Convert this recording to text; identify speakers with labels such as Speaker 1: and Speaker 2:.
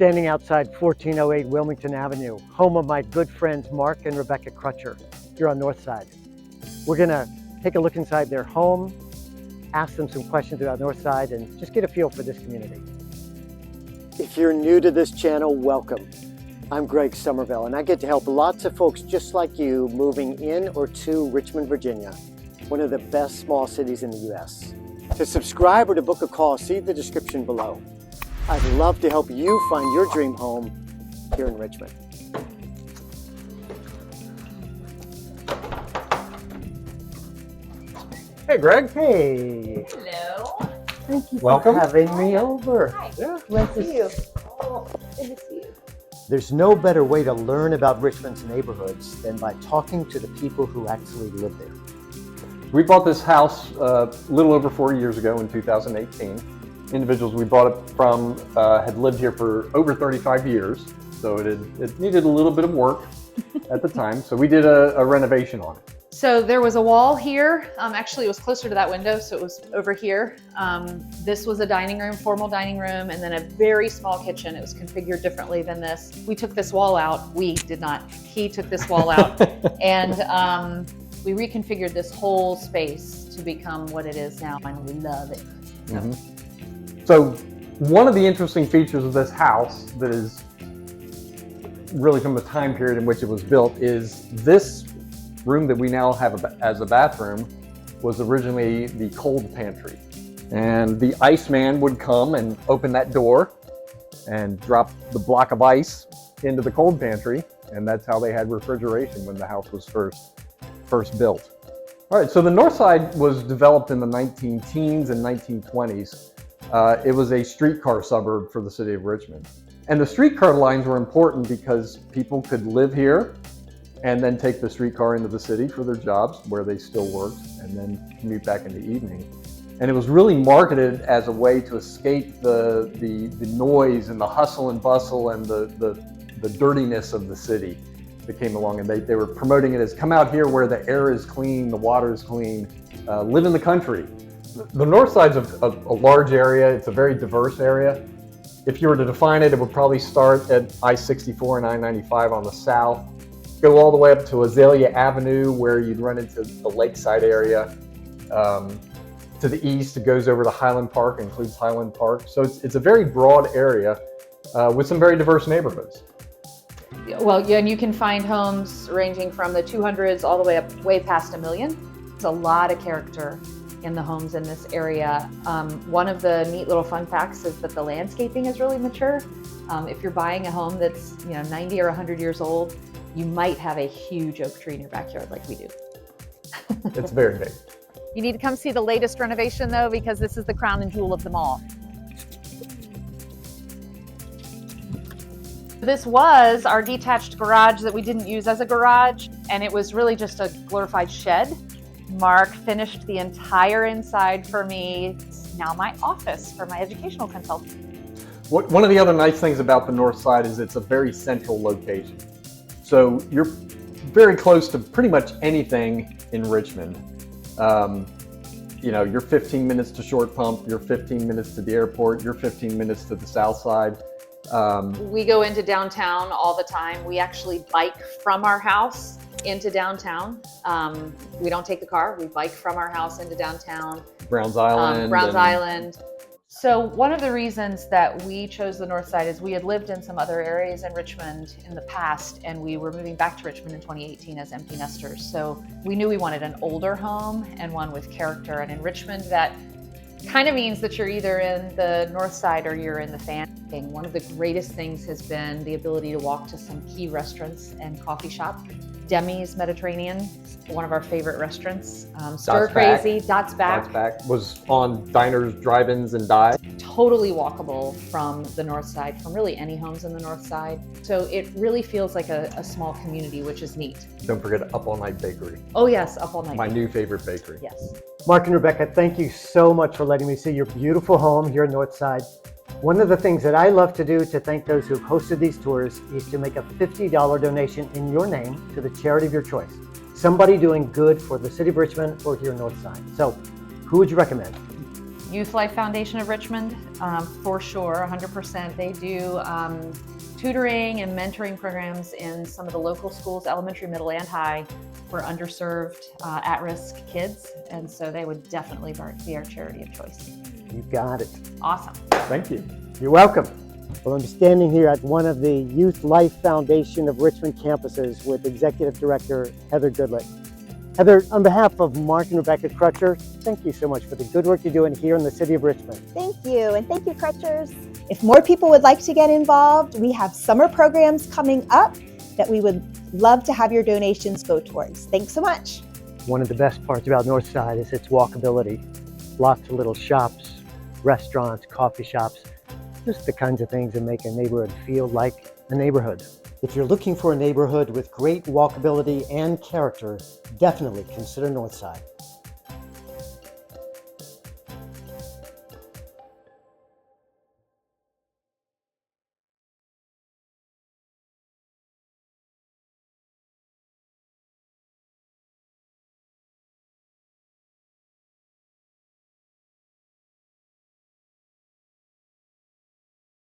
Speaker 1: standing outside 1408 Wilmington Avenue, home of my good friends Mark and Rebecca Crutcher here on Northside. We're gonna take a look inside their home, ask them some questions about Northside, and just get a feel for this community. If you're new to this channel, welcome. I'm Greg Somerville, and I get to help lots of folks just like you moving in or to Richmond, Virginia, one of the best small cities in the US. To subscribe or to book a call, see the description below. I'd love to help you find your dream home here in Richmond.
Speaker 2: Hey, Greg.
Speaker 1: Hey.
Speaker 3: Hello.
Speaker 1: Thank you
Speaker 2: Welcome.
Speaker 1: for having me over.
Speaker 3: Hi.
Speaker 2: Yeah.
Speaker 3: Good to see you. Oh, good to see you.
Speaker 1: There's no better way to learn about Richmond's neighborhoods than by talking to the people who actually live there.
Speaker 2: We bought this house a little over 4 years ago in 2018. Individuals we bought it from had lived here for over 35 years, so it needed a little bit of work at the time. So we did a renovation on it.
Speaker 3: So there was a wall here. Actually, it was closer to that window, so it was over here. This was a dining room, formal dining room, and then a very small kitchen. It was configured differently than this. We took this wall out. We did not. He took this wall out, and we reconfigured this whole space to become what it is now, and we love it. So.
Speaker 2: Mm-hmm. So one of the interesting features of this house that is really from the time period in which it was built is this room that we now have as a bathroom was originally the cold pantry. And the iceman would come and open that door and drop the block of ice into the cold pantry. And that's how they had refrigeration when the house was first built. All right, so the Northside was developed in the 19-teens and 1920s. It was a streetcar suburb for the city of Richmond. And the streetcar lines were important because people could live here and then take the streetcar into the city for their jobs where they still worked and then commute back in the evening. And it was really marketed as a way to escape the noise and the hustle and bustle and the dirtiness of the city that came along. And they were promoting it as come out here where the air is clean, the water is clean, live in the country. The Northside's a large area. It's a very diverse area. If you were to define it, it would probably start at I-64 and I-95 on the south, go all the way up to Azalea Avenue where you'd run into the lakeside area. To the east, it goes over to Highland Park, includes Highland Park. So it's a very broad area with some very diverse neighborhoods.
Speaker 3: Well, yeah, and you can find homes ranging from the 200s all the way up way past $1 million. There's a lot of character in the homes in this area. One of the neat little fun facts is that the landscaping is really mature. If you're buying a home that's 90 or 100 years old, you might have a huge oak tree in your backyard like we do.
Speaker 2: It's very big.
Speaker 3: You need to come see the latest renovation though, because this is the crown and jewel of them all. This was our detached garage that we didn't use as a garage, and it was really just a glorified shed. Mark finished the entire inside for me. It's now my office for my educational consultant.
Speaker 2: One of the other nice things about the Northside is it's a very central location. So you're very close to pretty much anything in Richmond. You're 15 minutes to Short Pump, you're 15 minutes to the airport, you're 15 minutes to the south side.
Speaker 3: We go into downtown all the time. We actually bike from our house into downtown. We don't take the car, we bike from our house into downtown.
Speaker 2: Browns Island.
Speaker 3: Island. So one of the reasons that we chose the Northside is we had lived in some other areas in Richmond in the past, and we were moving back to Richmond in 2018 as empty nesters. So we knew we wanted an older home and one with character. And in Richmond, that kind of means that you're either in the Northside or you're in the fan. One of the greatest things has been the ability to walk to some key restaurants and coffee shop. Demi's Mediterranean, one of our favorite restaurants. Stir Crazy, Dots Back
Speaker 2: was on diners, drive-ins, and dives.
Speaker 3: Totally walkable from the Northside, from really any homes in the Northside. So it really feels like a small community, which is neat.
Speaker 2: Don't forget Up All Night Bakery.
Speaker 3: Oh yes, Up All Night.
Speaker 2: My new favorite bakery.
Speaker 3: Yes.
Speaker 1: Mark and Rebecca, thank you so much for letting me see your beautiful home here in Northside. One of the things that I love to do to thank those who've hosted these tours is to make a $50 donation in your name to the charity of your choice. Somebody doing good for the city of Richmond or here in Northside. So who would you recommend?
Speaker 3: Youth Life Foundation of Richmond, for sure, 100%. They do tutoring and mentoring programs in some of the local schools, elementary, middle, and high, for underserved, at-risk kids. And so they would definitely be our charity of choice.
Speaker 1: You got it.
Speaker 3: Awesome.
Speaker 2: Thank you.
Speaker 1: You're welcome. Well, I'm standing here at one of the Youth Life Foundation of Richmond campuses with Executive Director Heather Goodlett. Heather, on behalf of Mark and Rebecca Crutcher, thank you so much for the good work you're doing here in the city of Richmond.
Speaker 4: Thank you, and thank you, Crutchers. If more people would like to get involved, we have summer programs coming up that we would love to have your donations go towards. Thanks so much.
Speaker 1: One of the best parts about Northside is its walkability. Lots of little shops, restaurants, coffee shops, just the kinds of things that make a neighborhood feel like a neighborhood. If you're looking for a neighborhood with great walkability and character, definitely consider Northside.